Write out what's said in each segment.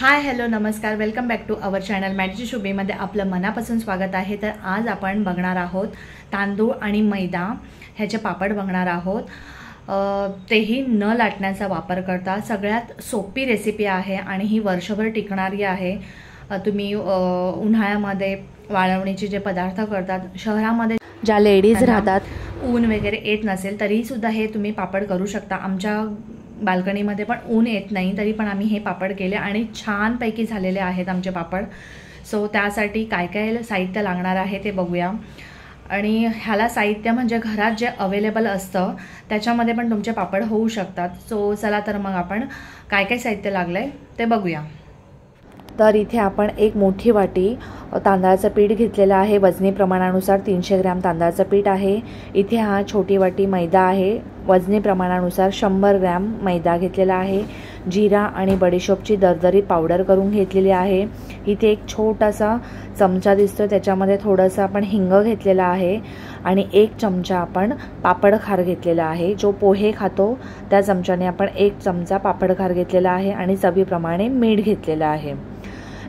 हाय hello नमस्कार, welcome back to our channel मॅडीची शुभेमध्ये आपलं मनापासून स्वागत आहे। तर आज आपण बघणार आहोत तांदूळ आणि मैदा ह्याचे पापड बघणार आहोत, तेही न लाटण्याचा वापर करता। सगळ्यात सोपी रेसिपी आहे आणि ही वर्षभर टिकणारी आहे। तुम्ही उन्हाळ्यामध्ये वाळवणीचे जे पदार्थ करतात, शहरामध्ये ज्या लेडीज राहतात, ऊन वगैरे येत नसेल तरी सुद्धा हे तुम्ही पापड करू शकता। आमच्या बाल्कनीमध्ये पण ऊन येत नाही तरी पण आम्ही हे पापड केले आणि छानपैकी झालेले आहेत आमचे पापड। सो त्यासाठी काय काय साहित्य लागणार आहे ते बघूया। आणि ह्याला साहित्य म्हणजे घरात जे अवेलेबल असतं त्याच्यामध्ये पण तुमचे पापड होऊ शकतात। सो चला तर मग आपण काय काय साहित्य लागलंय ते बघूया। तर इथे आपण एक मोठी वाटी तांदळाचं पीठ घेतलेलं आहे। वजनी प्रमाणानुसार 300 ग्रॅम तांदळाचं पीठ आहे। इथे हा छोटी वाटी मैदा आहे। वजनी प्रमाणानुसार 100 ग्रॅम मैदा घेतलेला आहे। जिरा आणि बडीशोपची दरदरीत पावडर करून घेतलेली आहे। इथे एक छोटासा चमचा दिसतो, त्याच्यामध्ये थोडंसं आपण हिंग घेतलेला आहे आणि 1 चमचा आपण पापड खार घेतलेला आहे। जो पोहे खातो त्या चमच्याने आपण 1 चमचा पापड खार घेतलेला आहे आणि चवीप्रमाणे मीठ घेतलेलं आहे।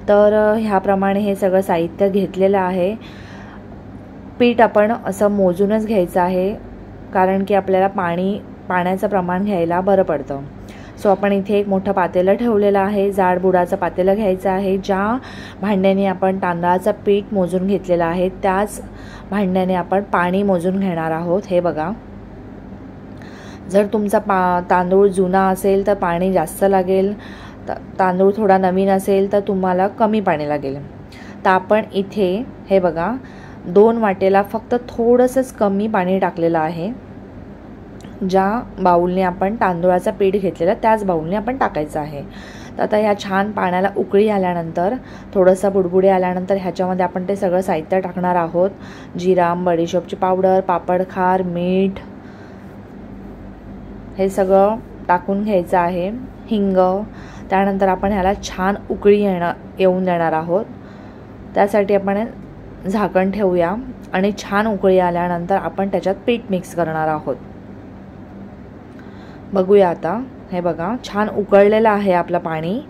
तर ह्याप्रमाणे हे सगळं साहित्य घेतलेलं आहे। पीठ आपण असं मोजूनच घ्यायचं आहे, कारण की आपल्याला पाण्याचं प्रमाण घ्यायला बरं पडतं। सो आपण इथे एक मोठं पातेलं ठेवलेलं आहे। जाड बुडाचं पातेलं घ्यायचं आहे। ज्या भांड्याने आपण तांदळाचं पीठ मोजून घेतलेलं आहे त्याच भांड्याने आपण पाणी मोजून घेणार आहोत। हे बघा, जर तुमचा तांदूळ जुना असेल तर पाणी जास्त लागेल, तांदूळ थोडा नवीन असेल तर तुम्हाला कमी पाणी लागेल। तर आपण इथे हे बघा 2 वाटेला फक्त थोडंसंच कमी पाणी टाकलेलं आहे। ज्या बाउलने आपण तांदूळाचं पीठ घेतलेलं त्याच बाउलने आपण टाकायचं आहे। तर आता ह्या छान पाण्याला उकळी आल्यानंतर, थोडंसं बुडबुडे आल्यानंतर ह्याच्यामध्ये आपण ते सगळं साहित्य टाकणार आहोत। जिरा, बडीशोपची पावडर, पापड खार, मीठ हे सगळं टाकून घ्यायचं आहे। हिंग। त्यानंतर आपण ह्याला छान उकळी येऊन देणार आहोत। त्यासाठी आपण झाकण ठेवूया आणि छान उकळी आल्यानंतर आपण त्याच्यात पीठ मिक्स करणार आहोत। बघूया आता, हे बघा छान उकळलेलं आहे आपलं पाणी।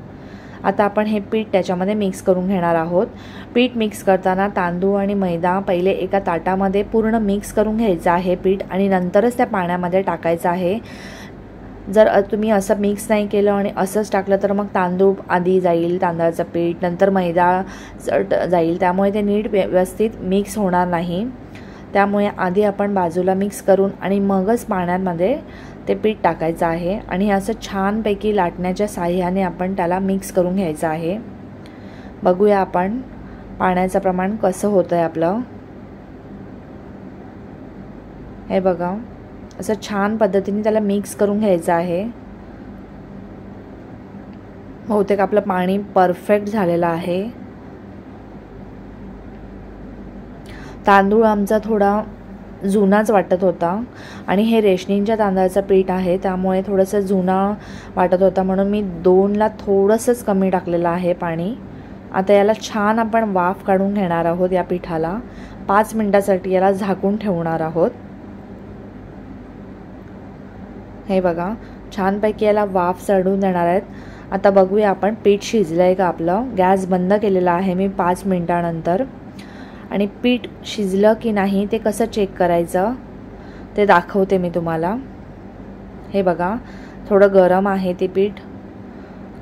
आता आपण हे पीठ त्याच्यामध्ये मिक्स करून घेणार आहोत। पीठ मिक्स करताना तांदूळ आणि मैदा पहिले एका ताटामध्ये पूर्ण मिक्स करून घ्यायचं आहे पीठ, आणि नंतरच त्या पाण्यामध्ये टाकायचं आहे। जर तुम्ही असं मिक्स नाही केलं आणि असंच टाकलं तर मग तांदूळ आधी जाईल, तांदळाचं पीठ नंतर मैदा जाईल, त्यामुळे ते नीट व्यवस्थित मिक्स होणार नाही। त्यामुळे आधी आपण बाजूला मिक्स करून आणि मगच पाण्यामध्ये ते पीठ टाकायचं आहे आणि असं छानपैकी लाटण्याच्या साह्याने आपण त्याला मिक्स करून घ्यायचं आहे। बघूया आपण पाण्याचं प्रमाण कसं होतं आहे आपलं। हे बघा, असं छान पद्धतीने त्याला मिक्स करून घ्यायचं आहे। बहुतेक आपलं पाणी परफेक्ट झालेलं आहे। तांदूळ आमचा थोडा जुनाच वाटत होता आणि हे रेशनिंगच्या तांदळाचं पीठ आहे, त्यामुळे थोडंसं जुना वाटत होता, म्हणून मी 2ला थोडंसंच कमी टाकलेलं आहे पाणी। आता याला छान आपण वाफ काढून घेणार आहोत। या पिठाला 5 मिनिटासाठी याला झाकून ठेवणार आहोत। हे बघा, छानपैकी याला वाफ चढून देणार आहेत। आता बघूया आपण पीठ शिजलंय का आपलं। गॅस बंद केलेला आहे मी 5 मिनिटानंतर, आणि पीठ शिजलं की नाही ते कसं चेक करायचं ते दाखवते मी तुम्हाला। हे बघा, थोडं गरम आहे ते पीठ।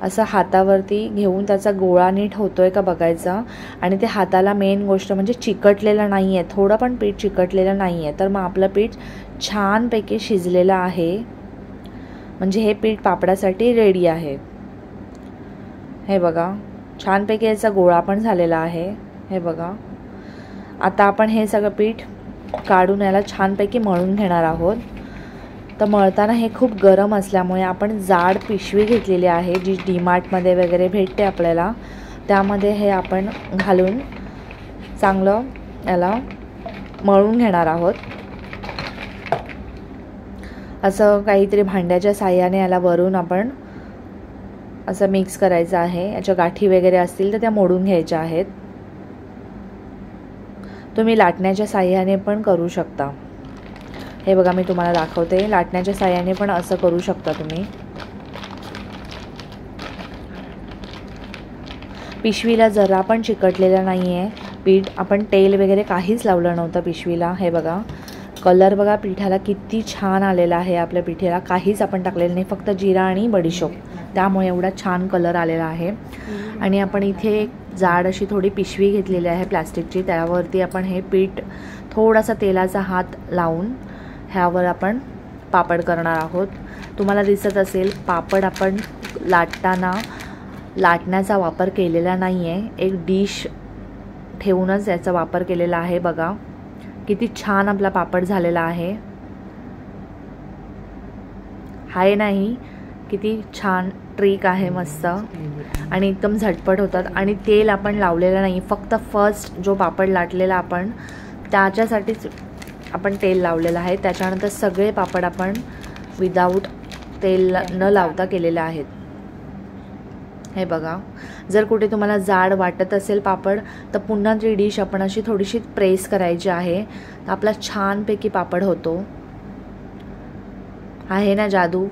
असं हातावरती घेऊन त्याचा गोळा नीट होतोय का बघायचं, आणि ते हाताला मेन गोष्ट म्हणजे चिकटलेलं नाही आहे, थोडं पण पीठ चिकटलेलं नाही आहे, तर मग आपलं पीठ छानपैकी शिजलेलं आहे, म्हणजे हे पीठ पापडासाठी रेडी आहे। हे बघा, छानपैकी याचा गोळा पण झालेला आहे। हे बघा, आता आपण हे सगळं पीठ काढून याला छानपैकी मळून घेणार आहोत। तर मळताना हे खूप गरम असल्यामुळे आपण जाड पिशवी घेतलेली आहे, जी डीमार्टमध्ये वगैरे भेटते आपल्याला, त्यामध्ये हे आपण घालून चांगलं याला मळून घेणार आहोत। असं काहीतरी भांड्याच्या साह्याने याला वरून आपण असं मिक्स करायचं आहे। याच्या गाठी वगैरे असतील तर त्या मोडून घ्यायच्या आहेत। तुम्ही लाटण्याच्या साह्याने पण करू शकता। हे बघा, मी तुम्हाला दाखवते, लाटण्याच्या साह्याने पण असं करू शकता तुम्ही। पिशवीला जरा पण चिकटलेलं नाही आहे पीठ. आपण तेल वगैरे काहीच लावलं नव्हतं पिशवीला. हे बघा कलर बघा पिठाला किती छान आलेला आहे. आपल्या पिठीला काहीच आपण टाकलेलं नाही, फक्त जिरा आणि बडीशोप, त्यामुळे एवढा छान कलर आलेला आहे. आणि आपण इथे एक जाड अशी थोडी पिशवी घेतलेली आहे प्लास्टिकची, त्यावरती आपण हे पीठ थोडासा तेलाचा हात लावून ह्यावर आपण पापड करणार आहोत. तुम्हाला दिसत असेल पापड आपण लाटण्याचा वापर केलेला नाही आहे, एक डिश ठेवूनच याचा वापर केलेला आहे. बघा किती छान आपला पापड झालेला आहे. हाय नाही किती छान ट्रिक आहे, मस्त आणि एकदम झटपट होतात. आणि तेल आपण लावलेलं नाही, फक्त फर्स्ट जो पापड लाटलेला आपण त्याच्यासाठीच आपण तेल लावलेलं आहे. त्याच्यानंतर सगळे पापड आपण विदाऊट तेल न लावता केलेले आहेत. हे बघा जर कुठे तुम्हाला जाड वाटत असेल पापड तर पुन्हा ती डिश आपण अशी थोडीशी प्रेस करायची आहे, तर आपला छानपैकी पापड होतो. आहे ना जादू.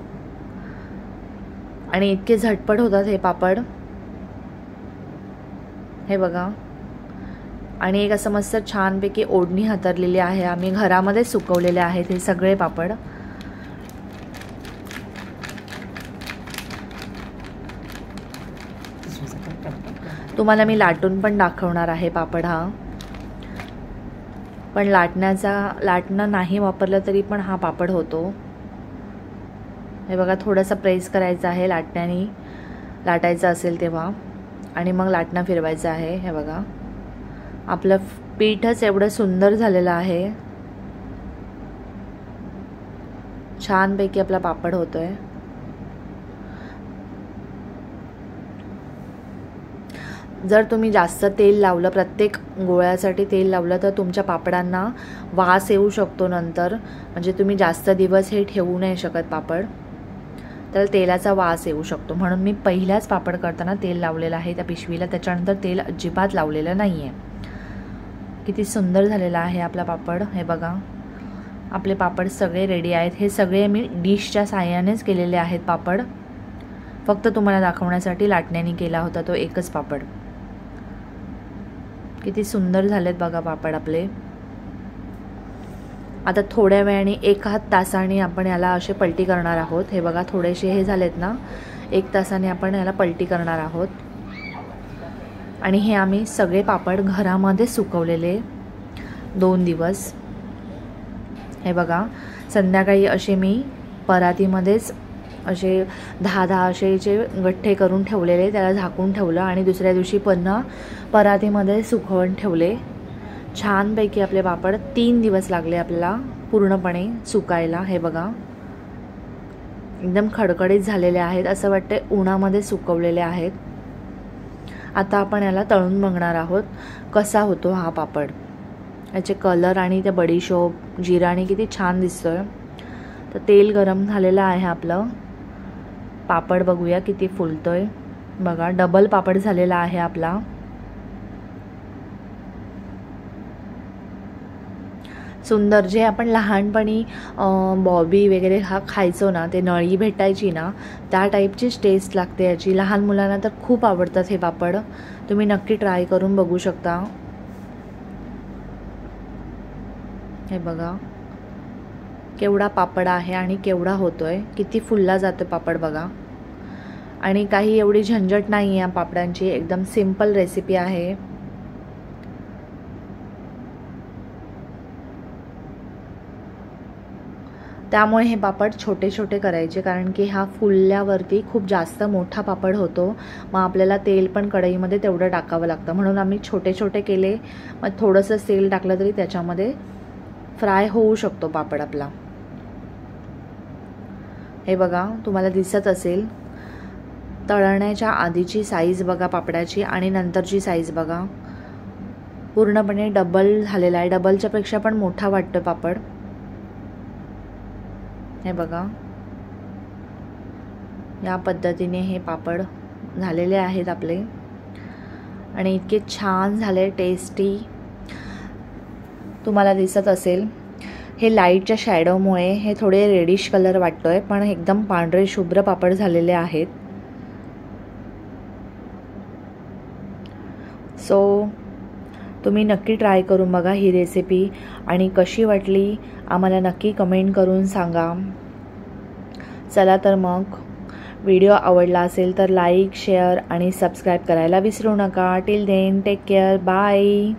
आणि इतके झटपट होतात हे पापड. हे बघा आणि एक असं मस्त छानपैकी ओढणी हातरलेली आहे, आम्ही घरामध्ये सुकवलेले आहेत हे सगळे पापड. तुम्हाला मी लाटून पण दाखवणार आहे पापड हा, पण लाटणं नाही वापरलं तरी पण हा पापड होतो. हे बघा थोडंसं प्रेस करायचं आहे लाटण्याने, लाटायचं असेल तेव्हा, आणि मग लाटणं फिरवायचं आहे. हे बघा आपलं पीठच एवढं सुंदर झालेलं आहे, छानपैकी आपला पापड होतोय. जर तुम्ही जास्त तेल लावलं, प्रत्येक गोळ्यासाठी तेल लावलं, तर तुमच्या पापडांना वास येऊ शकतो नंतर, म्हणजे तुम्ही जास्त दिवस हे ठेवू नाही शकत पापड, तर तेलाचा वास येऊ शकतो. म्हणून मी पहिल्याच पापड करताना तेल लावलेलं आहे त्या पिशवीला, त्याच्यानंतर तेल अजिबात लावलेलं नाही आहे. किती सुंदर झालेला आहे आपला पापड. हे बघा आपले पापड सगळे रेडी आहेत. हे सगळे मी डिशच्या साहाय्यानेच केलेले आहेत पापड, फक्त तुम्हाला दाखवण्यासाठी लाटण्याने केला होता तो एकच पापड. किती सुंदर झालेत बघा पापड आपले. आता थोड्या वेळाने 1 तासाने आपण याला असे पलटी करणार आहोत. हे बघा थोडेसे हे झालेत ना, 1 तासाने आपण याला पलटी करणार आहोत. आणि हे आम्ही सगळे पापड घरामध्ये सुकवलेले 2 दिवस. हे बघा संध्याकाळी असे मी परातीमध्येच असे 10 असे गठ्ठे करून ठेवलेले, त्याला झाकून ठेवलं आणि दुसऱ्या दिवशी पुन्हा परातीमध्ये सुकवून ठेवले. छानपैकी आपले पापड 3 दिवस लागले आपल्याला पूर्णपणे सुकायला. हे बघा एकदम खडखडीत झालेले आहेत, असं वाटते उन्हामध्ये सुकवलेले आहेत. आता आपण याला तळून बघणार आहोत कसा होतो हा पापड. याचे कलर आणि ते बडीशोप जिराने किती छान दिसतोय. तर तेल गरम झालेलं आहे आपलं. पापड बघूया किती फुलतोय. बघा डबल पापड झालेला आहे आपला. सुंदर. जे आपण लहानपणी बॉबी वगैरे हा खायचो ना, ते नळी भेटायची ना, त्या टाईपचीच टेस्ट लागते याची. लहान मुलांना तर खूप आवडतात हे पापड. तुम्ही नक्की ट्राय करून बघू शकता. हे बघा केवढा पापड आहे आणि केवढा होतोय, किती फुलला जातो पापड बघा. आणि काही एवढी झंझट नाही आहे या पापडांची, एकदम सिंपल रेसिपी आहे. त्यामुळे हे पापड छोटे छोटे करायचे, कारण की हा फुलल्यावरती खूप जास्त मोठा पापड होतो, मग आपल्याला तेल पण कढईमध्ये तेवढं टाकावं लागतं. म्हणून आम्ही छोटे छोटे केले, मग थोडंसं तेल टाकलं तरी त्याच्यामध्ये फ्राय होऊ शकतो पापड आपला. हे बघा तुम्हाला दिसत असेल तळण्याच्या आधीची साईज बघा पापडाची आणि नंतरची साईज बघा, पूर्णपणे डबल झालेला आहे. डबलच्या पेक्षा पण मोठा वाटतो पापड. हे बघा या पद्धतीने हे पापड झालेले आहेत आपले आणि इतके छान झाले, टेस्टी. तुम्हाला दिसत असेल हे लाईटच्या शॅडोमुळे हे थोडे रेडिश कलर वाटतोय, पण एकदम पांढरे शुभ्र पापड झालेले आहेत. सो तुम्ही नक्की ट्राय करून बघा ही रेसिपी आणि कशी वाटली आम्हाला नक्की कमेंट करून सांगा. चला तर मग व्हिडिओ आवडला असेल तर लाईक, शेअर आणि सबस्क्राईब करायला विसरू नका. Till then take care. Bye.